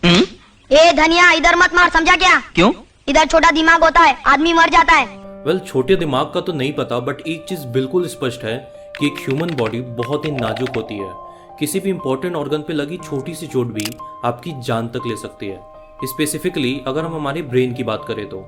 ए धनिया, इधर मत मार, समझा क्या? क्यों? इधर छोटा दिमाग होता है, आदमी मर जाता है। वेल, छोटे दिमाग का तो नहीं पता, बट एक चीज बिल्कुल स्पष्ट है कि एक ह्यूमन बॉडी बहुत ही नाजुक होती है। किसी भी इंपॉर्टेंट ऑर्गन पे लगी छोटी सी चोट भी आपकी जान तक ले सकती है, स्पेसिफिकली अगर हम हमारे ब्रेन की बात करें तो।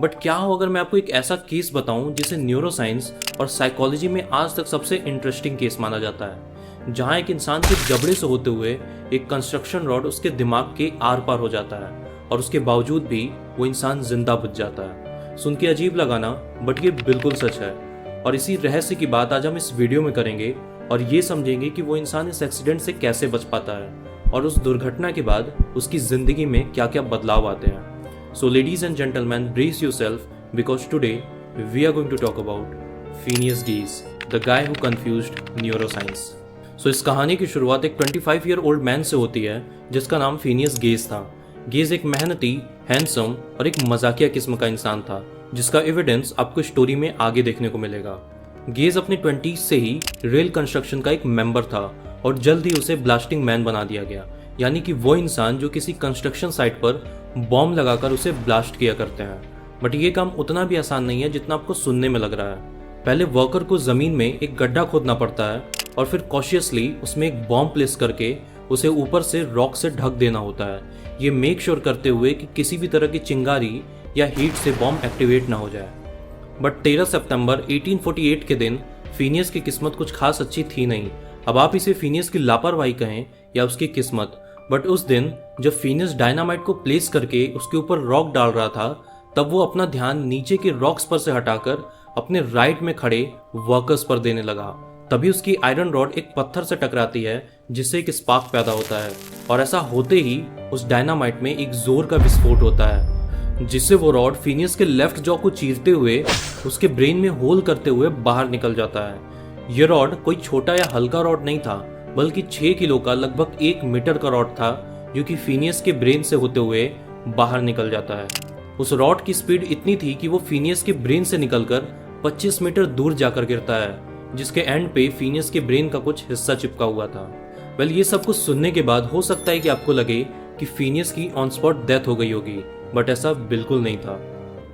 बट क्या हो अगर मैं आपको एक ऐसा केस बताऊं जिसे न्यूरोसाइंस और साइकोलॉजी में आज तक सबसे इंटरेस्टिंग केस माना जाता है, जहां एक इंसान के जबड़े से होते हुए एक कंस्ट्रक्शन रॉड उसके दिमाग के आर पार हो जाता है और उसके बावजूद भी वो इंसान जिंदा बच जाता है। सुन के अजीब लगाना, बट ये बिल्कुल सच है। और इसी रहस्य की बात आज हम इस वीडियो में करेंगे और ये समझेंगे कि वो इंसान इस एक्सीडेंट से कैसे बच पाता है और उस दुर्घटना के बाद उसकी जिंदगी में क्या क्या बदलाव आते हैं। So ladies and gentlemen, brace yourself because today we are going to talk about Phineas Gage, the guy who confused neuroscience. So इस कहानी की शुरुआत एक 25 ईयर ओल्ड मैन से होती है जिसका नाम फिनियस गेज था। गेज एक मेहनती, हैंडसम और एक मजाकिया किस्म का इंसान था जिसका एविडेंस आपको स्टोरी में आगे देखने को मिलेगा। गेज अपने 20s से ही रेल कंस्ट्रक्शन का एक मेंबर था और जल्द ही उसे ब्लास्टिंग मैन बना दिया गया, यानी कि वो इंसान जो किसी कंस्ट्रक्शन साइट पर बॉम्ब लगाकर उसे ब्लास्ट किया करते हैं। बट ये काम उतना भी आसान नहीं है जितना आपको सुनने में लग रहा है। पहले वर्कर को जमीन में एक गड्ढा खोदना पड़ता है और फिर कॉशियसली उसमें एक बॉम्ब प्लेस करके उसे ऊपर से रॉक से ढक देना होता है, ये मेक श्योर करते हुए कि किसी भी तरह की चिंगारी या हीट से बॉम्ब एक्टिवेट ना हो जाए। बट 13 सितंबर 1848 के दिन फिनियस की किस्मत कुछ खास अच्छी थी नहीं। अब आप इसे फिनियस की लापरवाही कहें या उसकी किस्मत, बट उस दिन जब फिनियस डायनामाइट को प्लेस करके उसके ऊपर रॉक डाल रहा था, तब वो अपना ध्यान नीचे के रॉक्स पर से हटाकर अपने राइट में खड़े वर्कर्स पर देने लगा। तभी उसकी आयरन रॉड एक पत्थर से टकराती है जिससे एक स्पार्क पैदा होता है और ऐसा होते ही उस डायनामाइट में एक जोर का विस्फोट होता है जिससे वो रॉड फिनियस के लेफ्ट जॉ को चीरते हुए उसके ब्रेन में होल करते हुए बाहर निकल जाता है। यह रॉड कोई छोटा या हल्का रॉड नहीं था, बल्कि 6 किलो का लगभग 1 मीटर का रॉड था जो कि फिनियस के ब्रेन से होते हुए बाहर निकल जाता है। उस रॉड की स्पीड इतनी थी कि वो फिनियस के ब्रेन से निकलकर 25 मीटर दूर जाकर गिरता है, जिसके एंड पे फिनियस के ब्रेन का कुछ हिस्सा चिपका हुआ था। वेल, ये सब कुछ सुनने के बाद हो सकता है कि आपको लगे कि फिनियस की ऑन स्पॉट डेथ हो गई होगी, बट ऐसा बिल्कुल नहीं था।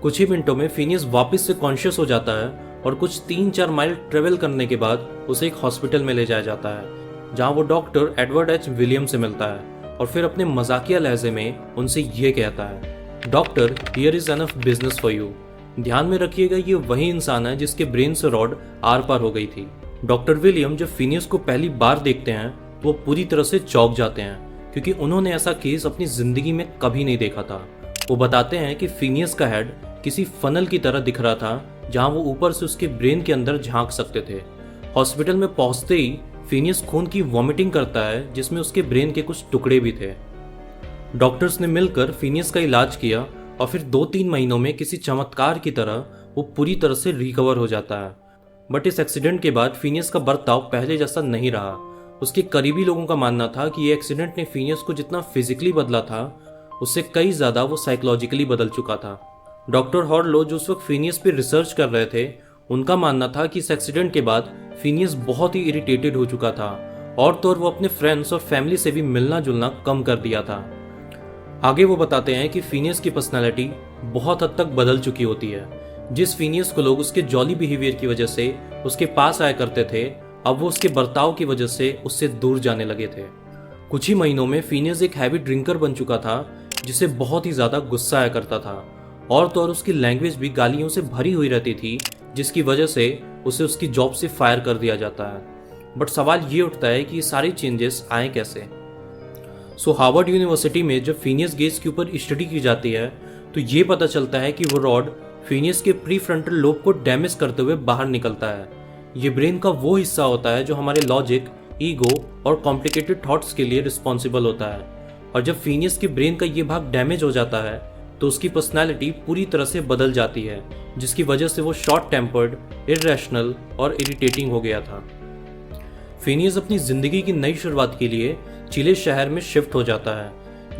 कुछ ही मिनटों में फिनियस वापस से कॉन्शियस हो जाता है और कुछ 3-4 माइल ट्रेवल करने के बाद उसे एक हॉस्पिटल में ले जाया जाता है, जहां वो डॉक्टर एडवर्ड एच विलियम से मिलता है और फिर अपने मजाकिया लहजे में उनसे ये कहता है, doctor, here is enough business for you. ध्यान में रखिएगा, ये वही इंसान है जिसके ब्रेन से रॉड आर पार हो गई थी। डॉक्टर विलियम जब फिनियस को पहली बार देखते हैं तो वो पूरी तरह से चौंक जाते हैं क्योंकि उन्होंने ऐसा केस अपनी जिंदगी में कभी नहीं देखा था। वो बताते हैं कि फिनियस का हेड किसी फनल की तरह दिख रहा था जहां वो ऊपर से उसके ब्रेन के अंदर झांक सकते थे। हॉस्पिटल में पहुंचते ही फिनियस खून की वॉमिटिंग करता है जिसमें उसके ब्रेन के कुछ टुकड़े भी थे। डॉक्टर्स ने मिलकर फिनियस का इलाज किया और फिर 2-3 महीनों में किसी चमत्कार की तरह वो पूरी तरह से रिकवर हो जाता है। बट इस एक्सीडेंट के बाद फिनियस का बर्ताव पहले जैसा नहीं रहा। उसके करीबी लोगों का मानना था कि ये एक्सीडेंट ने फिनियस को जितना फिजिकली बदला था उससे कई ज्यादा वो साइकोलॉजिकली बदल चुका था। डॉक्टर हॉर्लो जो उस वक्त फिनियस पे रिसर्च कर रहे थे, उनका मानना था कि इस एक्सीडेंट के बाद फिनियस बहुत ही इरिटेटेड हो चुका था और तो और वो अपने फ्रेंड्स और फैमिली से भी मिलना जुलना कम कर दिया था। आगे वो बताते हैं कि फिनियस की पर्सनालिटी बहुत हद तक बदल चुकी होती है। जिस फिनियस को लोग उसके जॉली बिहेवियर की वजह से उसके पास आया करते थे, अब वो उसके बर्ताव की वजह से उससे दूर जाने लगे थे। कुछ ही महीनों में फिनियस एक हैवी ड्रिंकर बन चुका था जिसे बहुत ही ज्यादा गुस्सा आया करता था और तो और उसकी लैंग्वेज भी गालियों से भरी हुई रहती थी, जिसकी वजह से उसे उसकी जॉब से फायर कर दिया जाता है। बट सवाल ये उठता है कि ये सारे चेंजेस आए कैसे। सो हार्वर्ड यूनिवर्सिटी में जब फिनियस गेज के ऊपर स्टडी की जाती है तो ये पता चलता है कि वो रॉड फिनियस के प्री फ्रंटल लोब को डैमेज करते हुए बाहर निकलता है। ये ब्रेन का वो हिस्सा होता है जो हमारे लॉजिक, ईगो और कॉम्प्लिकेटेड थॉट्स के लिए रिस्पॉन्सिबल होता है। और जब फिनियस के ब्रेन का ये भाग डैमेज हो जाता है तो उसकी पर्सनैलिटी पूरी तरह से बदल जाती है, जिसकी वजह से वो शॉर्ट टेम्पर्ड, इरेशनल और इरिटेटिंग हो गया था। फिनियस अपनी जिंदगी की नई शुरुआत के लिए चिले शहर में शिफ्ट हो जाता है,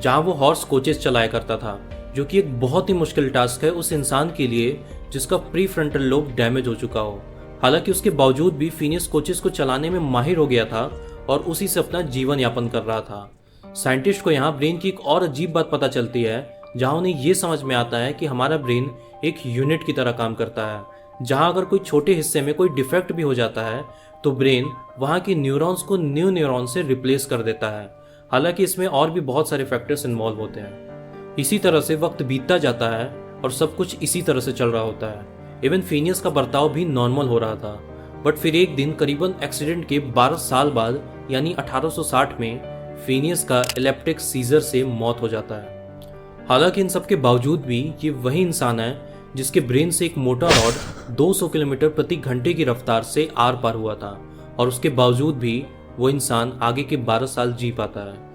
जहां वो हॉर्स कोचेस चलाया करता था, जो कि एक बहुत ही मुश्किल टास्क है उस इंसान के लिए जिसका प्री फ्रंटल लोब डैमेज हो चुका हो। हालांकि उसके बावजूद भी फिनियस कोचेस को चलाने में माहिर हो गया था और उसी से अपना जीवन यापन कर रहा था। साइंटिस्ट को यहाँ ब्रेन की एक और अजीब बात पता चलती है, जहाँ उन्हें ये समझ में आता है कि हमारा ब्रेन एक यूनिट की तरह काम करता है, जहाँ अगर कोई छोटे हिस्से में कोई डिफेक्ट भी हो जाता है तो ब्रेन वहाँ के न्यूरॉन्स को न्यू न्यूरॉन से रिप्लेस कर देता है। हालांकि इसमें और भी बहुत सारे फैक्टर्स इन्वॉल्व होते हैं। इसी तरह से वक्त बीतता जाता है और सब कुछ इसी तरह से चल रहा होता है। इवन फिनियस का बर्ताव भी नॉर्मल हो रहा था, बट फिर एक दिन करीबन एक्सीडेंट के 12 साल बाद यानी 1860 में फिनियस का इलेप्टिक सीजर से मौत हो जाता है। हालांकि इन सब के बावजूद भी ये वही इंसान है जिसके ब्रेन से एक मोटा रॉड 200 किलोमीटर प्रति घंटे की रफ्तार से आर पार हुआ था, और उसके बावजूद भी वो इंसान आगे के 12 साल जी पाता है।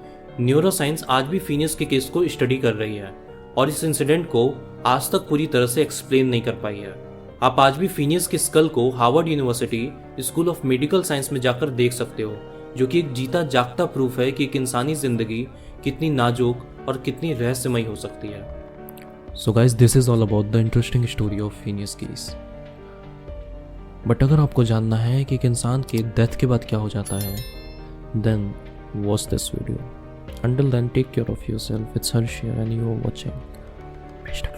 न्यूरोसाइंस आज भी फिनियस के केस को स्टडी कर रही है और इस इंसिडेंट को आज तक पूरी तरह से एक्सप्लेन नहीं कर पाई है। आप आज भी फिनियस के स्कल को Harvard university school of medical science में जाकर देख सकते हो, जो कि एक जीता जागता प्रूफ है कि एक इंसानी जिंदगी कितनी नाजुक और कितनी रहस्यमयी हो सकती है। So guys, this is all about the interesting story of Phineas Gage. But अगर आपको जानना है कि एक इंसान के डेथ के बाद क्या हो जाता है, then watch this video. Until then, take care of yourself. It's Harsh here and you are watching Mr.